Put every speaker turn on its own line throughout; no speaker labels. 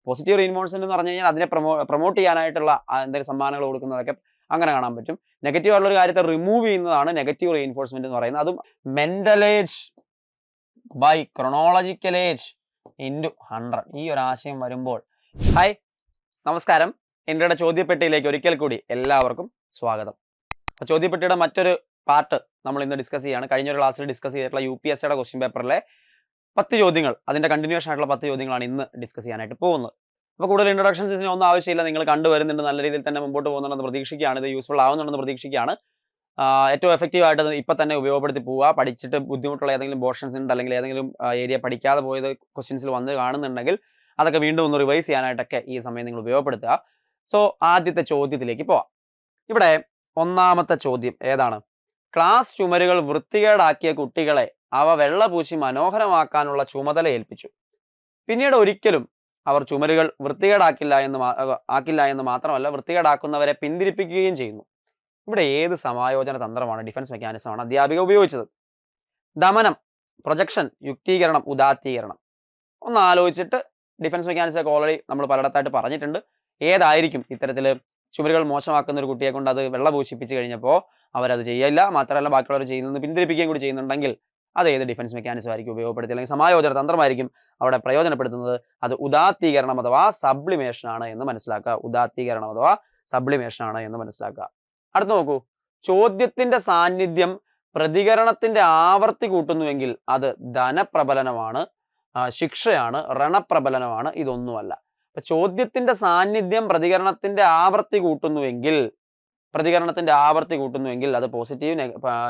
Positive reinforcement എന്ന് പറഞ്ഞു കഴിഞ്ഞാൽ അതിനെ പ്രൊമോട്ട് ചെയ്യാനായിട്ടുള്ള എന്തെങ്കിലും സമ്മാനങ്ങൾ കൊടുക്കുന്നതൊക്കെ അങ്ങനെ കാണാൻ പറ്റും. നെഗറ്റീവ് ആയിട്ടുള്ള ഒരു കാര്യത്തെ റിമൂവ് ചെയ്യുന്നതാണ് നെഗറ്റീവ് റീഇൻഫോഴ്സ്മെന്റ് എന്ന് പറയുന്നത്. അതും mental age by chronological age into 100 ഈ ഒരു ആശയം വരുമ്പോൾ, ഹായ് നമസ്കാരം, എൻ്റെ ചോദ്യപ്പെട്ടിയിലേക്ക് ഒരിക്കൽ കൂടി എല്ലാവർക്കും സ്വാഗതം. അപ്പോൾ ചോദ്യപ്പെട്ടിയുടെ മറ്റൊരു പാർട്ട് നമ്മൾ ഇന്ന് ഡിസ്കസ് ചെയ്യുകയാണ്. കഴിഞ്ഞ ഒരു ക്ലാസ്സിൽ ഡിസ്കസ് ചെയ്തിട്ടുള്ള UPSCയുടെ ക്വസ്റ്റ്യൻ പേപ്പറിലെ 10 ചോദ്യങ്ങൾ, അതിൻ്റെ കണ്ടിന്യൂഷൻ ആയിട്ടുള്ള 10 ചോദ്യങ്ങളാണ് ഇന്ന് ഡിസ്കസ് ചെയ്യാനായിട്ട് പോകുന്നത്. അപ്പോൾ കൂടുതൽ ഇൻട്രൊഡക്ഷൻസിന് ഒന്നും ആവശ്യമില്ല, നിങ്ങൾ കണ്ടുവരുന്നുണ്ട്, നല്ല രീതിയിൽ തന്നെ മുമ്പോട്ട് പോകുന്നുണ്ടെന്ന് പ്രതീക്ഷിക്കുകയാണ്, ഇത് യൂസ്ഫുൾ ആവുന്നുണ്ടെന്ന് പ്രതീക്ഷിക്കുകയാണ്. ഏറ്റവും എഫക്റ്റീവ് ആയിട്ട് ഇപ്പം തന്നെ ഉപയോഗപ്പെടുത്തി പോവുക. പഠിച്ചിട്ട് ബുദ്ധിമുട്ടുള്ള ഏതെങ്കിലും പോർഷൻസ് ഉണ്ട്, അല്ലെങ്കിൽ ഏതെങ്കിലും ഏരിയ പഠിക്കാതെ പോയത് ക്വസ്റ്റ്യൻസിൽ വന്ന് കാണുന്നുണ്ടെങ്കിൽ അതൊക്കെ വീണ്ടും ഒന്ന് റിവൈസ് ചെയ്യാനായിട്ടൊക്കെ ഈ സമയം നിങ്ങൾ ഉപയോഗപ്പെടുത്തുക. സോ ആദ്യത്തെ ചോദ്യത്തിലേക്ക് പോവാം. ഇവിടെ ഒന്നാമത്തെ ചോദ്യം ഏതാണ്? ക്ലാസ് ചുമരുകൾ വൃത്തികേടാക്കിയ കുട്ടികളെ അവ വെള്ളപൂശി മനോഹരമാക്കാനുള്ള ചുമതല ഏൽപ്പിച്ചു. പിന്നീട് ഒരിക്കലും അവർ ചുമരുകൾ വൃത്തികേടാക്കില്ല എന്ന് മാത്രമല്ല, വൃത്തികേടാക്കുന്നവരെ പിന്തിരിപ്പിക്കുകയും ചെയ്യുന്നു. ഇവിടെ ഏത് സമായോജന തന്ത്രമാണ്, ഡിഫൻസ് മെക്കാനിസമാണ് അധ്യാപിക ഉപയോഗിച്ചത്? ദമനം, പ്രൊജക്ഷൻ, യുക്തീകരണം, ഉദാത്തീകരണം. ഒന്ന് ആലോചിച്ചിട്ട് ഡിഫൻസ് മെക്കാനിസം ഓൾറെഡി നമ്മൾ പലയിടത്തായിട്ട് പറഞ്ഞിട്ടുണ്ട്. ഏതായിരിക്കും ഇത്തരത്തിൽ ചുമരുകൾ മോശമാക്കുന്ന ഒരു കുട്ടിയെ കൊണ്ട് അത് വെള്ളം പൂശിപ്പിച്ച് കഴിഞ്ഞപ്പോൾ അവരത് ചെയ്യില്ല, മാത്രമല്ല ബാക്കിയുള്ളവർ ചെയ്യുന്നത് പിന്തിരിപ്പിക്കുകയും കൂടി ചെയ്യുന്നുണ്ടെങ്കിൽ അത് ഏത് ഡിഫൻസ് മെക്കാനിസം ആയിരിക്കും ഉപയോഗപ്പെടുത്തി, അല്ലെങ്കിൽ സമായോജന തന്ത്രമായിരിക്കും അവിടെ പ്രയോജനപ്പെടുത്തുന്നത്? അത് ഉദാത്തീകരണം അഥവാ സബ്ലിമേഷൻ ആണ് എന്ന് മനസ്സിലാക്കുക. ഉദാത്തീകരണം അഥവാ സബ്ലിമേഷൻ ആണ് എന്ന് മനസ്സിലാക്കുക. അടുത്ത് നോക്കൂ, ചോദ്യത്തിന്റെ സാന്നിധ്യം പ്രതികരണത്തിന്റെ ആവർത്തി കൂട്ടുന്നുവെങ്കിൽ അത് ധനപ്രബലനമാണ്, ശിക്ഷയാണ്, രണപ്രബലനമാണ്, ഇതൊന്നുമല്ല. അപ്പൊ ചോദ്യത്തിന്റെ സാന്നിധ്യം പ്രതികരണത്തിന്റെ ആവർത്തി കൂട്ടുന്നുവെങ്കിൽ അത് പോസിറ്റീവ്,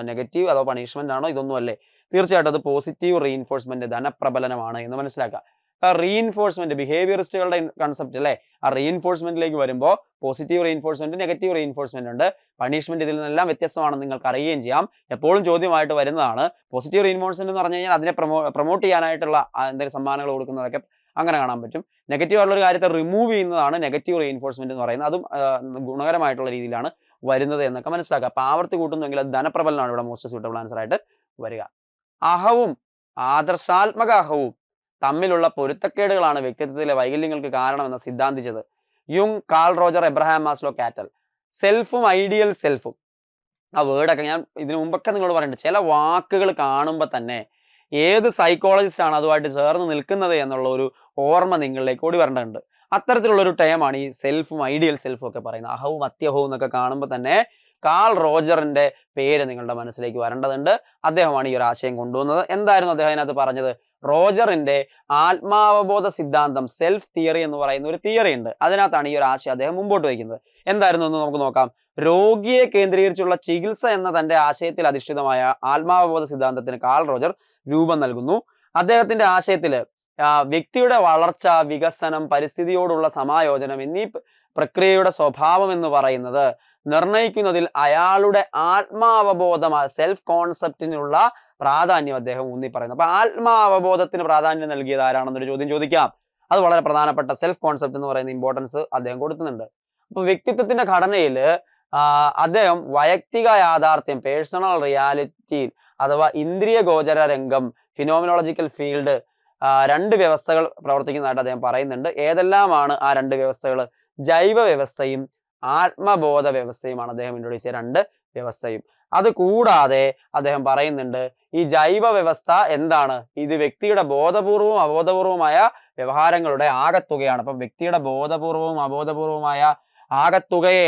നെഗറ്റീവ് അഥവാ പണിഷ്മെന്റ് ആണോ? ഇതൊന്നും അല്ലേ? തീർച്ചയായിട്ടും അത് പോസിറ്റീവ് റീഇൻഫോഴ്സ്മെന്റ്, ധനപ്രബലനമാണ് എന്ന് മനസ്സിലാക്കുക. റീഇൻഫോഴ്സ്മെന്റ്, ബിഹേവിയറിസ്റ്റുകളുടെ കൺസെപ്റ്റ് അല്ലേ, ആ റീഇൻഫോഴ്സ്മെന്റിലേക്ക് വരുമ്പോൾ പോസിറ്റീവ് റീഇൻഫോഴ്സ്മെന്റ്, നെഗറ്റീവ് റീഇൻഫോഴ്സ്മെന്റ് ഉണ്ട്. പണിഷ്മെന്റ് ഇതിൽ നിന്നെല്ലാം വ്യത്യസ്തമാണെന്ന് നിങ്ങൾക്ക് അറിയുകയും ചെയ്യാം. എപ്പോഴും ചോദ്യമായിട്ട് വരുന്നതാണ്. പോസിറ്റീവ് റീഇൻഫോഴ്സ്മെന്റ് എന്ന് പറഞ്ഞു കഴിഞ്ഞാൽ അതിനെ പ്രൊമോട്ട് ചെയ്യാനായിട്ടുള്ള എന്തെങ്കിലും സമ്മാനങ്ങൾ കൊടുക്കുന്നതൊക്കെ അങ്ങനെ കാണാൻ പറ്റും. നെഗറ്റീവ് ആയിട്ടുള്ള ഒരു കാര്യത്തെ റിമൂവ് ചെയ്യുന്നതാണ് നെഗറ്റീവ് റീഇൻഫോഴ്സ്മെന്റ് എന്ന് പറയുന്നത്. അതും ഗുണകരമായിട്ടുള്ള രീതിയിലാണ് വരുന്നത് എന്നൊക്കെ മനസ്സിലാക്കുക. അപ്പോൾ ആവർത്തി കൂട്ടുന്നെങ്കിൽ അത് ധനപ്രബലനാണ് ഇവിടെ മോസ്റ്റ് സൂട്ടബിൾ ആൻസർ ആയിട്ട് വരിക. അഹവും ആദർശാത്മക അഹവും തമ്മിലുള്ള പൊരുത്തക്കേടുകളാണ് വ്യക്തിത്വത്തിലെ വൈകല്യങ്ങൾക്ക് കാരണമെന്ന് സിദ്ധാന്തിച്ചത് യുങ്, Carl Roger, Abraham Maslow, Cattell. സെൽഫും ഐഡിയൽ സെൽഫും, ആ വേർഡൊക്കെ ഞാൻ ഇതിനു മുമ്പൊക്കെ നിങ്ങളോട് പറഞ്ഞിട്ടുണ്ട്. ചില വാക്കുകൾ കാണുമ്പോൾ തന്നെ ഏത് സൈക്കോളജിസ്റ്റ് ആണ് അതുമായിട്ട് ചേർന്ന് നിൽക്കുന്നത് എന്നുള്ള ഒരു ഓർമ്മ നിങ്ങളിലേക്ക് ഓടി വരേണ്ടതുണ്ട്. അത്തരത്തിലുള്ളൊരു ടൈമാണ് ഈ സെൽഫും ഐഡിയൽ സെൽഫും ഒക്കെ പറയുന്നത്. അഹവും അത്യഹവും എന്നൊക്കെ കാണുമ്പോൾ തന്നെ കാൾ റോജറിന്റെ പേര് നിങ്ങളുടെ മനസ്സിലേക്ക് വരേണ്ടതുണ്ട്. അദ്ദേഹമാണ് ഈ ഒരു ആശയം കൊണ്ടുവന്നത്. എന്തായിരുന്നു അദ്ദേഹം അതിനകത്ത് പറഞ്ഞത്? റോജറിന്റെ ആത്മാവബോധ സിദ്ധാന്തം, സെൽഫ് തിയറി എന്ന് പറയുന്ന ഒരു തിയറി ഉണ്ട്. അതിനകത്താണ് ഈ ഒരു ആശയം അദ്ദേഹം മുമ്പോട്ട് വയ്ക്കുന്നത്. എന്തായിരുന്നു എന്ന് നമുക്ക് നോക്കാം. രോഗിയെ കേന്ദ്രീകരിച്ചുള്ള ചികിത്സ എന്ന തന്റെ ആശയത്തിൽ അധിഷ്ഠിതമായ ആത്മാവബോധ സിദ്ധാന്തത്തിന് കാൾ റോജർ രൂപം നൽകുന്നു. അദ്ദേഹത്തിന്റെ ആശയത്തില് വ്യക്തിയുടെ വളർച്ച, വികസനം, പരിസ്ഥിതിയോടുള്ള സമായോജനം എന്നീ പ്രക്രിയയുടെ സ്വഭാവം എന്ന് പറയുന്നത് നിർണയിക്കുന്നതിൽ അയാളുടെ ആത്മാവബോധം, സെൽഫ് കോൺസെപ്റ്റിനുള്ള പ്രാധാന്യം അദ്ദേഹം ഊന്നി പറയുന്നു. അപ്പൊ ആത്മാവബോധത്തിന് പ്രാധാന്യം നൽകിയത് ആരാണെന്നൊരു ചോദ്യം ചോദിക്കാം. അത് വളരെ പ്രധാനപ്പെട്ട സെൽഫ് കോൺസെപ്റ്റ് എന്ന് പറയുന്ന ഇമ്പോർട്ടൻസ് അദ്ദേഹം കൊടുക്കുന്നുണ്ട്. അപ്പൊ വ്യക്തിത്വത്തിന്റെ ഘടനയിൽ അദ്ദേഹം വൈയക്തിക യാഥാർത്ഥ്യം, പേഴ്സണൽ റിയാലിറ്റി അഥവാ ഇന്ദ്രിയ ഗോചര രംഗം, ഫിനോമിനോളജിക്കൽ ഫീൽഡ്, 2 വ്യവസ്ഥകൾ പ്രവർത്തിക്കുന്നതായിട്ട് അദ്ദേഹം പറയുന്നുണ്ട്. ഏതെല്ലാമാണ് ആ 2 വ്യവസ്ഥകൾ? ജൈവ വ്യവസ്ഥയും ആത്മബോധ വ്യവസ്ഥയുമാണ് അദ്ദേഹം ഇൻട്രൊഡ്യൂസ് ചെയ്ത 2 വ്യവസ്ഥയും. അത് കൂടാതെ അദ്ദേഹം പറയുന്നുണ്ട്, ഈ ജൈവ വ്യവസ്ഥ എന്താണ്? ഇത് വ്യക്തിയുടെ ബോധപൂർവവും അബോധപൂർവമായ വ്യവഹാരങ്ങളുടെ ആകത്തുകയാണ്. അപ്പം വ്യക്തിയുടെ ബോധപൂർവവും അബോധപൂർവമായ ആകത്തുകയെ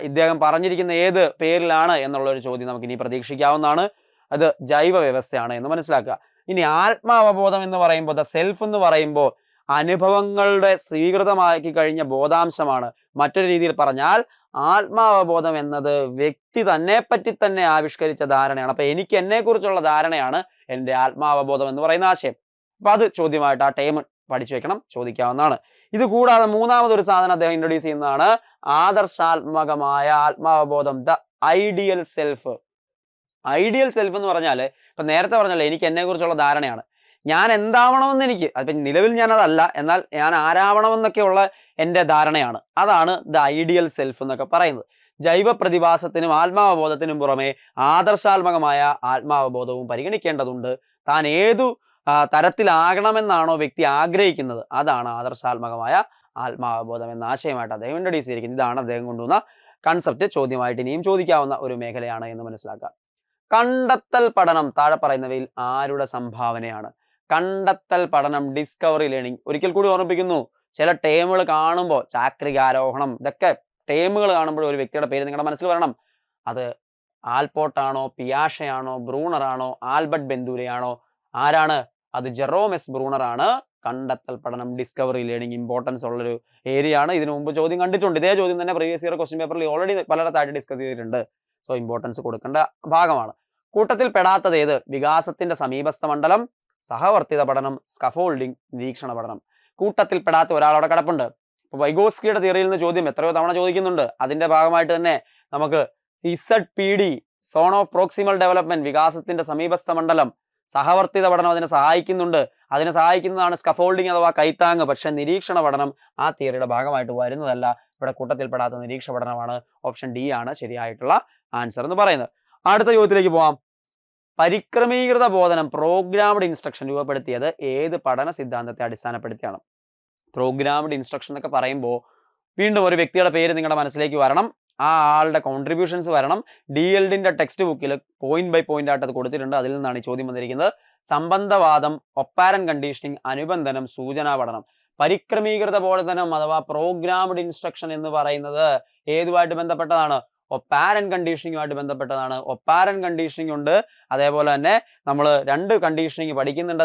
ഇദ്ദേഹം പറഞ്ഞിരിക്കുന്ന ഏത് പേരിലാണ് എന്നുള്ളൊരു ചോദ്യം നമുക്ക് ഇനി പ്രതീക്ഷിക്കാവുന്നതാണ്. അത് ജൈവ വ്യവസ്ഥയാണ് എന്ന് മനസ്സിലാക്കുക. ഇനി ആത്മാവബോധം എന്ന് പറയുമ്പോൾ, ദ സെൽഫ് എന്ന് പറയുമ്പോൾ അനുഭവങ്ങളുടെ സ്വീകൃതമാക്കി കഴിഞ്ഞ ബോധാംശമാണ്. മറ്റൊരു രീതിയിൽ പറഞ്ഞാൽ ആത്മാവബോധം എന്നത് വ്യക്തി തന്നെപ്പറ്റി തന്നെ ആവിഷ്കരിച്ച ധാരണയാണ്. അപ്പൊ എനിക്ക് എന്നെ കുറിച്ചുള്ള ധാരണയാണ് എൻ്റെ ആത്മാവബോധം എന്ന് പറയുന്ന ആശയം. അപ്പൊ അത് ചോദ്യമായിട്ട് ആ ടൈം പഠിച്ചു വെക്കണം, ചോദിക്കാവുന്നതാണ്. ഇത് കൂടാതെ മൂന്നാമതൊരു സാധനം അദ്ദേഹം ഇൻട്രൊഡ്യൂസ് ചെയ്യുന്നതാണ് ആദർശാത്മകമായ ആത്മാവബോധം, the ideal self. Ideal self എന്ന് പറഞ്ഞാൽ ഇപ്പൊ നേരത്തെ പറഞ്ഞല്ലോ, എനിക്ക് എന്നെ കുറിച്ചുള്ള ധാരണയാണ്, ഞാൻ എന്താവണമെന്ന് എനിക്ക്, അതിപ്പം നിലവിൽ ഞാനതല്ല, എന്നാൽ ഞാൻ ആരാവണമെന്നൊക്കെയുള്ള എൻ്റെ ധാരണയാണ്. അതാണ് ദ ഐഡിയൽ സെൽഫ് എന്നൊക്കെ പറയുന്നത്. ജൈവ പ്രതിഭാസത്തിനും ആത്മാവബോധത്തിനും പുറമെ ആദർശാത്മകമായ ആത്മാവബോധവും പരിഗണിക്കേണ്ടതുണ്ട്. താൻ ഏതു തരത്തിലാകണമെന്നാണോ വ്യക്തി ആഗ്രഹിക്കുന്നത്, അതാണ് ആദർശാത്മകമായ ആത്മാവബോധം എന്ന ആശയമായിട്ട് അദ്ദേഹം ഇൻട്രൊഡ്യൂസ് ചെയ്തിരിക്കുന്നത്. ഇതാണ് അദ്ദേഹം കൊണ്ടുവന്ന കൺസെപ്റ്റ്. ചോദ്യമായിട്ട് ഇനിയും ചോദിക്കാവുന്ന ഒരു മേഖലയാണ് എന്ന് മനസ്സിലാക്കുക. കണ്ടെത്തൽ പഠനം താഴെ പറയുന്നവയിൽ ആരുടെ സംഭാവനയാണ്? കണ്ടെത്തൽ പഠനം, ഡിസ്കവറി ലേണിംഗ്. ഒരിക്കൽ കൂടി ഓർമ്മിപ്പിക്കുന്നു, ചില ടേമുകൾ കാണുമ്പോൾ, ചാക്രികാരോഹണം, ഇതൊക്കെ ടേമുകൾ കാണുമ്പോൾ ഒരു വ്യക്തിയുടെ പേര് നിങ്ങളുടെ മനസ്സിൽ വരണം. അത് ആൽപോർട്ടാണോ, പിയാഷയാണോ, ബ്രൂണറാണോ, ആൽബർട്ട് ബെന്തൂരയാണോ? ആരാണ്? അത് ജെറോം എസ് ബ്രൂണറാണ്. കണ്ടെത്തൽ പഠനം, ഡിസ്കവറി ലേണിംഗ് ഇമ്പോർട്ടൻസ് ഉള്ളൊരു ഏരിയ ആണ്. ഇതിനു മുമ്പ് ചോദ്യം കണ്ടിട്ടുണ്ട്. ഇതേ ചോദ്യം തന്നെ പ്രീവിയസ് ഇയർ ക്വസ്റ്റ്യൻ പേപ്പറിൽ ഓൾറെഡി പലയിടത്തായിട്ട് ഡിസ്കസ് ചെയ്തിട്ടുണ്ട്. സോ ഇമ്പോർട്ടൻസ് കൊടുക്കേണ്ട ഭാഗമാണ്. കൂട്ടത്തിൽ പെടാത്തത് ഏത്? വികാസത്തിന്റെ സമീപസ്ഥ മണ്ഡലം, സഹവർത്തിത പഠനം, സ്കഫോൾഡിംഗ്, നിരീക്ഷണ പഠനം. കൂട്ടത്തിൽ പെടാത്ത ഒരാളവിടെ കിടപ്പുണ്ട്. ഇപ്പോൾ വൈഗോസ്കിയുടെ തിയറിയിൽ നിന്ന് ചോദ്യം എത്രയോ തവണ ചോദിക്കുന്നുണ്ട്. അതിന്റെ ഭാഗമായിട്ട് തന്നെ നമുക്ക് ZPD, zone of proximal development, വികാസത്തിന്റെ സമീപസ്ഥ മണ്ഡലം, സഹവർത്തിത പഠനം അതിനെ സഹായിക്കുന്നുണ്ട്. അതിനെ സഹായിക്കുന്നതാണ് സ്കഫോൾഡിംഗ് അഥവാ കൈത്താങ്. പക്ഷെ നിരീക്ഷണ പഠനം ആ തിയറിയുടെ ഭാഗമായിട്ട് വരുന്നതല്ല. ഇവിടെ കൂട്ടത്തിൽപ്പെടാത്ത നിരീക്ഷണ പഠനമാണ്. ഓപ്ഷൻ ഡി ആണ് ശരിയായിട്ടുള്ള ആൻസർ എന്ന് പറയുന്നത്. അടുത്ത ചോദ്യത്തിലേക്ക് പോവാം. പരിക്രമീകൃത ബോധനം, പ്രോഗ്രാംഡ് ഇൻസ്ട്രക്ഷൻ രൂപപ്പെടുത്തിയത് ഏത് പഠന സിദ്ധാന്തത്തെ അടിസ്ഥാനപ്പെടുത്തിയാണ്? പ്രോഗ്രാംഡ് ഇൻസ്ട്രക്ഷൻ എന്നൊക്കെ പറയുമ്പോൾ വീണ്ടും ഒരു വ്യക്തിയുടെ പേര് നിങ്ങളുടെ മനസ്സിലേക്ക് വരണം. ആ ആളുടെ കോൺട്രിബ്യൂഷൻസ് വരണം. DLD-ന്റെ ടെക്സ്റ്റ് ബുക്കിൽ പോയിന്റ് ബൈ പോയിന്റ് ആയിട്ട് അത് കൊടുത്തിട്ടുണ്ട്. അതിൽ നിന്നാണ് ഈ ചോദ്യം വന്നിരിക്കുന്നത്. സംബന്ധവാദം, ഒപ്പാരൻ കണ്ടീഷനിങ്, അനുബന്ധനം, സൂചനാ പഠനം. പരിക്രമീകൃത ബോധനം അഥവാ പ്രോഗ്രാംഡ് ഇൻസ്ട്രക്ഷൻ എന്ന് പറയുന്നത് ഏതുമായിട്ട് ബന്ധപ്പെട്ടതാണ്? ഒപ്പാരൻ കണ്ടീഷനിങ്ങുമായിട്ട് ബന്ധപ്പെട്ടതാണ്. ഒപ്പാരൻ കണ്ടീഷനിങ് ഉണ്ട്, അതേപോലെ തന്നെ നമ്മൾ 2 കണ്ടീഷനിങ് പഠിക്കുന്നുണ്ട്.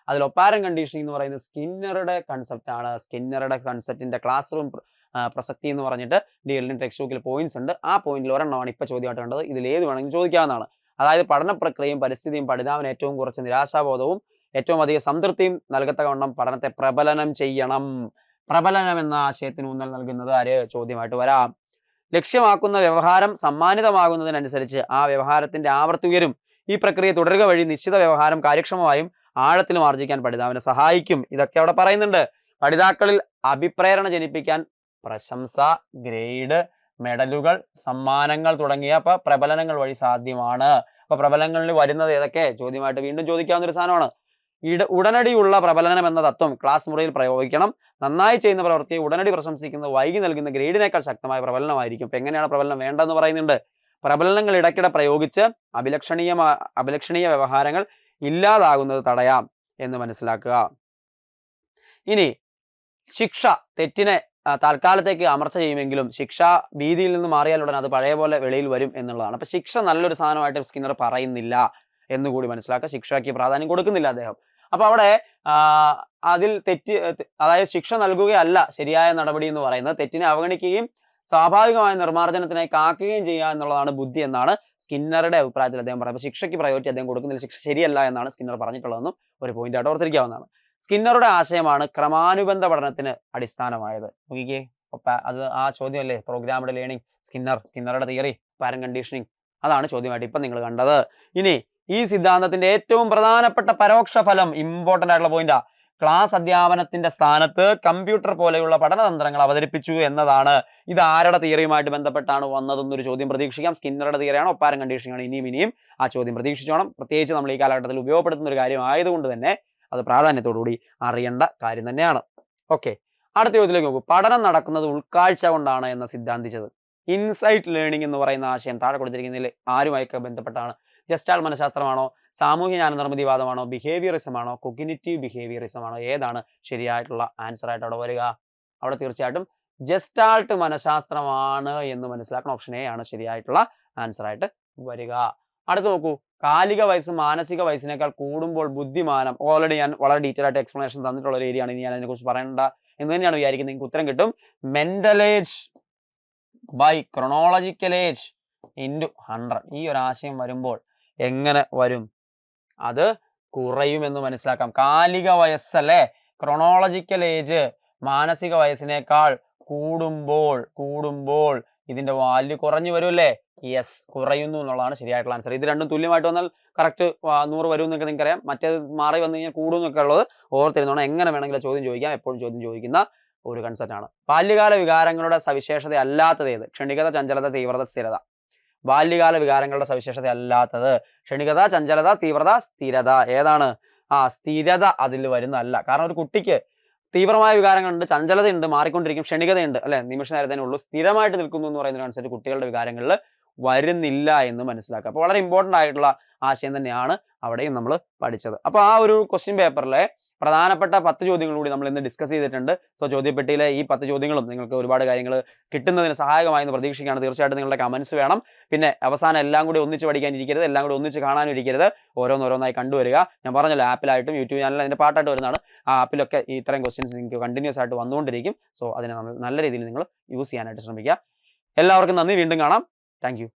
അതിൽ ഒപ്പാരൻ കണ്ടീഷനിങ് എന്ന് പറയുന്നത് സ്കിന്നറുടെ കൺസെപ്റ്റ് ആണ്. സ്കിന്നറുടെ കൺസെപ്റ്റിന്റെ ക്ലാസ് റൂം പ്രസക്തി എന്ന് പറഞ്ഞിട്ട് DLD ടെക്സ്റ്റ് ബുക്കിൽ പോയിന്റ്സ് ഉണ്ട്. ആ പോയിന്റിൽ ഒരെണ്ണമാണ് ഇപ്പോൾ ചോദ്യമായിട്ട് കണ്ടത്. ഇതിൽ ഏത് വേണമെങ്കിലും ചോദിക്കാവുന്നതാണ്. അതായത് പഠന പ്രക്രിയയും പരിസ്ഥിതിയും പഠിതാവിന് ഏറ്റവും കുറച്ച് നിരാശാബോധവും ഏറ്റവും അധികം സംതൃപ്തിയും നൽകത്തക്കവണ്ണം പഠനത്തെ പ്രബലനം ചെയ്യണം. പ്രബലനം എന്ന ആശയത്തിന് ഊന്നൽ നൽകുന്നത് ആര്? ചോദ്യമായിട്ട് വരാം. ലക്ഷ്യമാക്കുന്ന വ്യവഹാരം സമ്മാനിതമാകുന്നതിനനുസരിച്ച് ആ വ്യവഹാരത്തിന്റെ ആവൃത്തി ഉയരും. ഈ പ്രക്രിയ തുടരുക വഴി നിശ്ചിത വ്യവഹാരം കാര്യക്ഷമമായും ആഴത്തിലും ആർജിക്കാൻ പഠിതാവിനെ സഹായിക്കും. ഇതൊക്കെ അവിടെ പറയുന്നുണ്ട്. പഠിതാക്കളിൽ അഭിപ്രേരണ ജനിപ്പിക്കാൻ പ്രശംസ, ഗ്രേഡ്, മെഡലുകൾ, സമ്മാനങ്ങൾ തുടങ്ങിയ പ്രബലനങ്ങൾ വഴി സാധ്യമാണ്. അപ്പൊ പ്രബലനങ്ങളിൽ വരുന്നത് ഏതൊക്കെ? ചോദ്യമായിട്ട് വീണ്ടും ചോദിക്കാവുന്ന ഒരു സാധനമാണ്. ഉടനടിയുള്ള പ്രബലനം എന്ന തത്വം ക്ലാസ് മുറിയിൽ പ്രയോഗിക്കണം. നന്നായി ചെയ്യുന്ന പ്രവൃത്തിയെ ഉടനടി പ്രശംസിക്കുന്നത് വൈകി നൽകുന്ന ഗ്രേഡിനേക്കാൾ ശക്തമായ പ്രബലനമായിരിക്കും. ഇപ്പൊ എങ്ങനെയാണ് പ്രബലനം വേണ്ടതെന്ന് പറയുന്നുണ്ട്. പ്രബലനങ്ങൾ ഇടയ്ക്കിടെ പ്രയോഗിച്ച് അഭിലഷണീയ വ്യവഹാരങ്ങൾ ഇല്ലാതാകുന്നത് തടയാം എന്ന് മനസ്സിലാക്കുക. ഇനി ശിക്ഷ തെറ്റിനെ താൽക്കാലത്തേക്ക് അമർച്ച ചെയ്യുമെങ്കിലും ശിക്ഷ ഭീതിയിൽ നിന്ന് മാറിയാലുടൻ അത് പഴയ പോലെ വെളിയിൽ വരും എന്നുള്ളതാണ്. അപ്പൊ ശിക്ഷ നല്ലൊരു സാധനമായിട്ട് സ്കിന്നർ പറയുന്നില്ല എന്നുകൂടി മനസ്സിലാക്കുക. ശിക്ഷയ്ക്ക് പ്രാധാന്യം കൊടുക്കുന്നില്ല അദ്ദേഹം. അപ്പൊ അവിടെ അതിൽ അതായത് ശിക്ഷ നൽകുകയല്ല ശരിയായ നടപടി എന്ന് പറയുന്നത്. തെറ്റിനെ അവഗണിക്കുകയും സ്വാഭാവികമായ നിർമ്മാർജ്ജനത്തിനായി കാക്കുകയും ചെയ്യുക എന്നുള്ളതാണ് ബുദ്ധി എന്നാണ് സ്കിന്നറുടെ അഭിപ്രായത്തിൽ അദ്ദേഹം പറയുന്നത്. ശിക്ഷയ്ക്ക് പ്രയോറിറ്റി അദ്ദേഹം കൊടുക്കുന്നില്ല. ശിക്ഷ ശരിയല്ല എന്നാണ് സ്കിന്നർ പറഞ്ഞിട്ടുള്ളതെന്നും ഒരു പോയിന്റ് ആയിട്ട് ഓർത്തിരിക്കാവുന്നതാണ്. സ്കിന്നറുടെ ആശയമാണ് ക്രമാനുബന്ധ പഠനത്തിന് അടിസ്ഥാനമായത്. നോക്കിക്കേ, അത് ആ ചോദ്യമല്ലേ, പ്രോഗ്രാംഡ് ലേണിംഗ്, സ്കിന്നറുടെ തിയറി, പാരന്റ് കണ്ടീഷനിങ്, അതാണ് ചോദ്യമായിട്ട് ഇപ്പം നിങ്ങൾ കണ്ടത്. ഇനി ഈ സിദ്ധാന്തത്തിന്റെ ഏറ്റവും പ്രധാനപ്പെട്ട പരോക്ഷ ഫലം, ഇമ്പോർട്ടന്റ് ആയിട്ടുള്ള പോയിന്റാ, ക്ലാസ് അധ്യാപനത്തിന്റെ സ്ഥാനത്ത് കമ്പ്യൂട്ടർ പോലെയുള്ള പഠനതന്ത്രങ്ങൾ അവതരിപ്പിച്ചു എന്നതാണ്. ഇത് ആരുടെ തിയറിയുമായിട്ട് ബന്ധപ്പെട്ടാണ് വന്നതെന്നൊരു ചോദ്യം പ്രതീക്ഷിക്കാം. സ്കിന്നറുടെ തിയറിയാണോ ഒപ്പാരൻ കണ്ടീഷനിങ് ആണ്? ഇനിയും ആ ചോദ്യം പ്രതീക്ഷിച്ചോണം. പ്രത്യേകിച്ച് നമ്മൾ ഈ കാലഘട്ടത്തിൽ ഉപയോഗപ്പെടുത്തുന്ന ഒരു കാര്യം ആയതുകൊണ്ട് തന്നെ അത് പ്രാധാന്യത്തോടുകൂടി അറിയേണ്ട കാര്യം തന്നെയാണ്. ഓക്കെ, അടുത്ത ചോദ്യത്തിലേക്ക് നോക്കൂ. പഠനം നടക്കുന്നത് ഉൾക്കാഴ്ച കൊണ്ടാണ് എന്ന് സിദ്ധാന്തിച്ചത്. ഇൻസൈറ്റ് ലേണിംഗ് എന്ന് പറയുന്ന ആശയം താഴെ കൊടുത്തിരിക്കുന്നതിൽ ആരുമായൊക്കെ ബന്ധപ്പെട്ടാണ്? ജസ്റ്റാൾ മനഃശാസ്ത്രമാണോ, സാമൂഹ്യ ജ്ഞാന നിർമ്മിതിവാദമാണോ, ബിഹേവിയറിസം ആണോ, കൊഗ്നിറ്റീവ് ബിഹേവിയറിസം ആണോ? ഏതാണ് ശരിയായിട്ടുള്ള ആൻസർ ആയിട്ട് അവിടെ വരിക? അവിടെ തീർച്ചയായിട്ടും ജസ്റ്റാൾട്ട് മനഃശാസ്ത്രമാണ് എന്ന് മനസ്സിലാക്കണം. ഓപ്ഷൻ എ ആണ് ശരിയായിട്ടുള്ള ആൻസർ ആയിട്ട് വരിക. അടുത്ത് നോക്കൂ. കാലിക വയസ്സ് മാനസിക വയസ്സിനേക്കാൾ കൂടുമ്പോൾ ബുദ്ധിമാനം. ഓൾറെഡി ഞാൻ വളരെ ഡീറ്റെയിൽ ആയിട്ട് എക്സ്പ്ലനേഷൻ തന്നിട്ടുള്ള ഒരു ഏരിയ ആണ്. ഇനി ഞാൻ അതിനെക്കുറിച്ച് പറയേണ്ട എന്ന് തന്നെയാണ് വിചാരിക്കുന്നത്. നിങ്ങൾക്ക് ഉത്തരം കിട്ടും. Mental age by chronological age into 100. ഈ ഒരു ആശയം വരുമ്പോൾ എങ്ങനെ വരും? അത് കുറയുമെന്ന് മനസ്സിലാക്കാം. കാലിക വയസ്സല്ലേ, ക്രോണോളജിക്കൽ ഏജ് മാനസിക വയസ്സിനേക്കാൾ കൂടുമ്പോൾ ഇതിന്റെ വാല്യൂ കുറഞ്ഞു വരുമല്ലേ? യെസ്, കുറയുന്നു എന്നുള്ളതാണ് ശരിയായിട്ടുള്ള ആൻസർ. ഇത് രണ്ടും തുല്യമായിട്ട് വന്നാൽ കറക്റ്റ് 100 വരും എന്നൊക്കെ നിങ്ങൾക്കറിയാം. മറ്റേത് മാറി വന്നു കഴിഞ്ഞാൽ കൂടും എന്നൊക്കെ ഉള്ളത് ഓർത്തിരുന്നോണം. എങ്ങനെ വേണമെങ്കിലും ചോദ്യം ചോദിക്കാം. എപ്പോഴും ചോദ്യം ചോദിക്കുന്ന ഒരു കൺസെപ്റ്റ് ആണ്. ബാല്യകാല വികാരങ്ങളുടെ സവിശേഷത അല്ലാത്തത് ഏത്? ക്ഷണികത, ചഞ്ചലത, തീവ്രത, സ്ഥിരത. ബാല്യകാല വികാരങ്ങളുടെ സവിശേഷത അല്ലാത്തത് ക്ഷണികത, ചഞ്ചലത, തീവ്രത, സ്ഥിരത. ഏതാണ്? സ്ഥിരത അതിൽ വരുന്നതല്ല. കാരണം ഒരു കുട്ടിക്ക് തീവ്രമായ വികാരങ്ങളുണ്ട്, ചഞ്ചലതയുണ്ട്, മാറിക്കൊണ്ടിരിക്കും, ക്ഷണികതയുണ്ട്, അല്ലെ, നിമിഷ നേരത്തേനേ ഉള്ളൂ. സ്ഥിരമായിട്ട് നിൽക്കുന്നു എന്ന് പറയുന്ന കൺസെപ്റ്റ് കുട്ടികളുടെ വികാരങ്ങളിൽ വരുന്നില്ല എന്ന് മനസ്സിലാക്കുക. അപ്പോൾ വളരെ ഇമ്പോർട്ടൻ്റ് ആയിട്ടുള്ള ആശയം തന്നെയാണ് അവിടെയും നമ്മൾ പഠിച്ചത്. അപ്പോൾ ആ ഒരു ക്വസ്റ്റ്യൻ പേപ്പറിലെ പ്രധാനപ്പെട്ട 10 ചോദ്യങ്ങൾ കൂടി നമ്മൾ ഇന്ന് ഡിസ്കസ് ചെയ്തിട്ടുണ്ട്. സോ ചോദ്യപ്പെട്ടിയിലെ ഈ 10 ചോദ്യങ്ങളും നിങ്ങൾക്ക് ഒരുപാട് കാര്യങ്ങൾ കിട്ടുന്നതിന് സഹായകമായെന്ന് പ്രതീക്ഷിക്കുകയാണ്. തീർച്ചയായിട്ടും നിങ്ങളുടെ കമൻസ് വേണം. പിന്നെ അവസാനം എല്ലാം കൂടി ഒന്നിച്ച് പഠിക്കാനിരിക്കരുത്, എല്ലാം കൂടി ഒന്നിച്ച് കാണാനിരിക്കരുത്, ഓരോന്നോരോന്നായി കണ്ടുവരിക. ഞാൻ പറഞ്ഞല്ലോ, ആപ്പിലായിട്ടും യൂട്യൂബ് ചാനലിൽ അതിൻ്റെ പാട്ടായിട്ട് വരുന്നതാണ്. ആ ആപ്പിലൊക്കെ ഈ ഇത്തരം ക്വസ്റ്റ്യൻസ് നിങ്ങൾക്ക് കണ്ടിന്യൂസ് ആയിട്ട് വന്നുകൊണ്ടിരിക്കും. സോ അതിനെ നല്ല രീതിയിൽ നിങ്ങൾ യൂസ് ചെയ്യാനായിട്ട് ശ്രമിക്കുക. എല്ലാവർക്കും നന്ദി. വീണ്ടും കാണാം. Thank you.